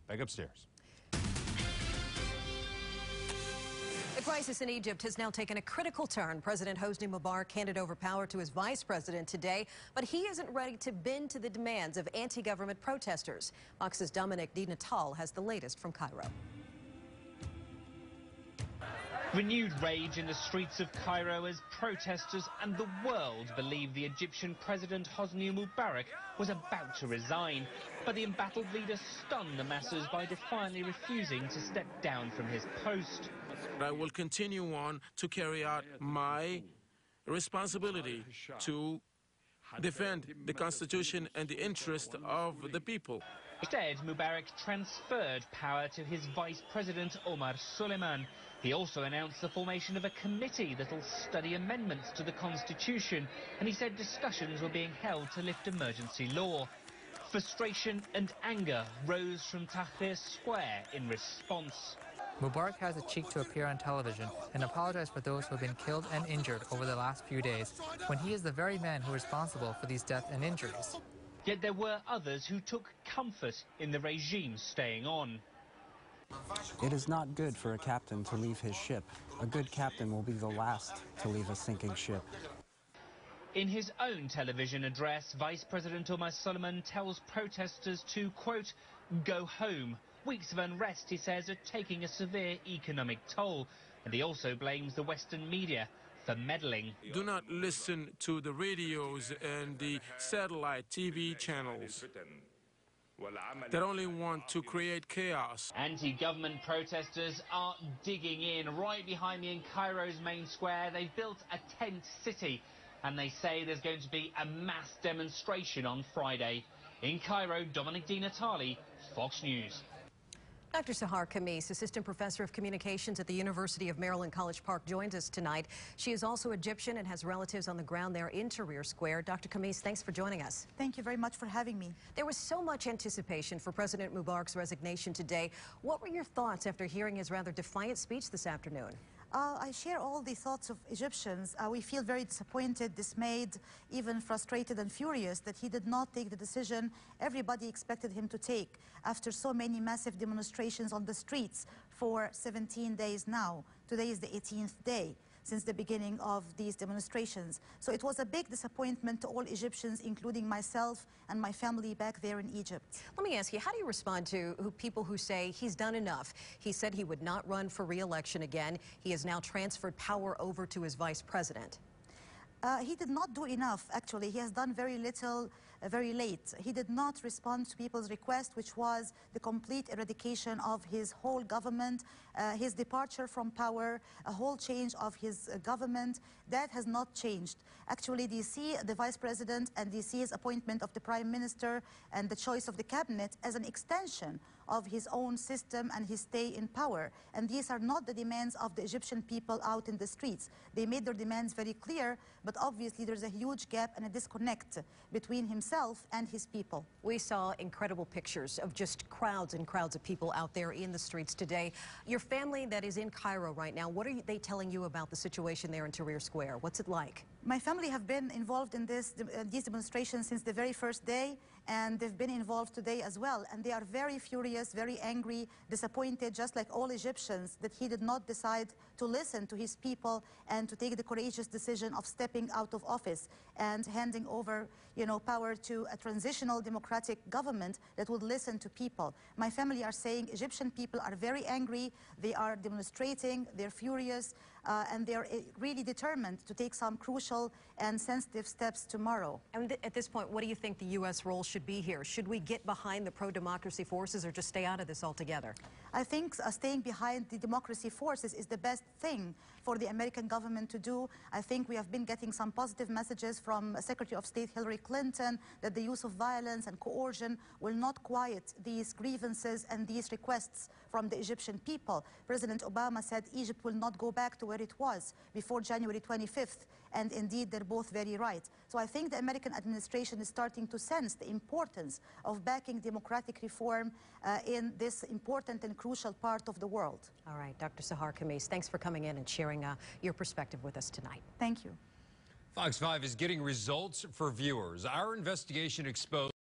Back upstairs. The crisis in Egypt has now taken a critical turn. President Hosni Mubarak handed over power to his vice president today, but he isn't ready to bend to the demands of anti-government protesters. Fox's Dominic DiNatal has the latest from Cairo. Renewed rage in the streets of Cairo as protesters and the world believe the Egyptian President Hosni Mubarak was about to resign. But the embattled leader stunned the masses by defiantly refusing to step down from his post. I will continue on to carry out my responsibility to defend the Constitution and the interest of the people. Instead, Mubarak transferred power to his vice president, Omar Suleiman. He also announced the formation of a committee that will study amendments to the Constitution, and he said discussions were being held to lift emergency law. Frustration and anger rose from Tahrir Square in response. Mubarak has the cheek to appear on television and apologize for those who have been killed and injured over the last few days, when he is the very man who is responsible for these deaths and injuries. Yet there were others who took comfort in the regime staying on. It is not good for a captain to leave his ship. A good captain will be the last to leave a sinking ship. In his own television address, Vice President Omar Suleiman tells protesters to, quote, go home. Weeks of unrest, he says, are taking a severe economic toll. And he also blames the Western media for meddling. Do not listen to the radios and the satellite TV channels that only want to create chaos. Anti-government protesters are digging in right behind me in Cairo's main square. They've built a tent city, and they say there's going to be a mass demonstration on Friday. In Cairo, Dominic DiNatale, Fox News. Dr. Sahar Khamis, Assistant Professor of Communications at the University of Maryland College Park, joins us tonight. She is also Egyptian and has relatives on the ground there in Tahrir Square. Dr. Khamis, thanks for joining us. Thank you very much for having me. There was so much anticipation for President Mubarak's resignation today. What were your thoughts after hearing his rather defiant speech this afternoon? I share all the thoughts of Egyptians. We feel very disappointed, dismayed, even frustrated and furious that he did not take the decision everybody expected him to take after so many massive demonstrations on the streets for 17 days now. Today is the 18th day since the beginning of these demonstrations. So it was a big disappointment to all Egyptians, including myself and my family back there in Egypt. Let me ask you, how do you respond to people who say he's done enough? He said he would not run for re-election again. He has now transferred power over to his vice president. He did not do enough, actually. He has done very little, very late. He did not respond to people's request, which was the complete eradication of his whole government, his departure from power, a whole change of his government. That has not changed. Actually, they see the vice president and they see his appointment of the prime minister and the choice of the cabinet as an extension of his own system and his stay in power. And these are not the demands of the Egyptian people out in the streets. They made their demands very clear, but obviously there's a huge gap and a disconnect between himself and his people. We saw incredible pictures of just crowds and crowds of people out there in the streets today. Your family that is in Cairo right now, what are they telling you about the situation there in Tahrir Square? What's it like? My family have been involved in these demonstrations since the very first day, and they've been involved today as well. And they are very furious, very angry, disappointed, just like all Egyptians, that he did not decide to listen to his people and to take the courageous decision of stepping out of office and handing over, power to a transitional democratic government that would listen to people. My family are saying Egyptian people are very angry. They are demonstrating, they're furious, and they're really determined to take some crucial and sensitive steps tomorrow. And at this point, what do you think the U.S. role should be here? Should we get behind the pro-democracy forces or just stay out of this altogether? I think staying behind the democracy forces is the best thing for the American government to do. I think we have been getting some positive messages from Secretary of State Hillary Clinton that the use of violence and coercion will not quiet these grievances and these requests from the Egyptian people. President Obama said Egypt will not go back to where it was before January 25th, and indeed they're both very right. So I think the American administration is starting to sense the importance of backing democratic reform in this important and crucial part of the world. All right, Dr. Sahar Khamis, thanks for coming in and sharing your perspective with us tonight. Thank you. Fox 5 is getting results for viewers. Our investigation exposed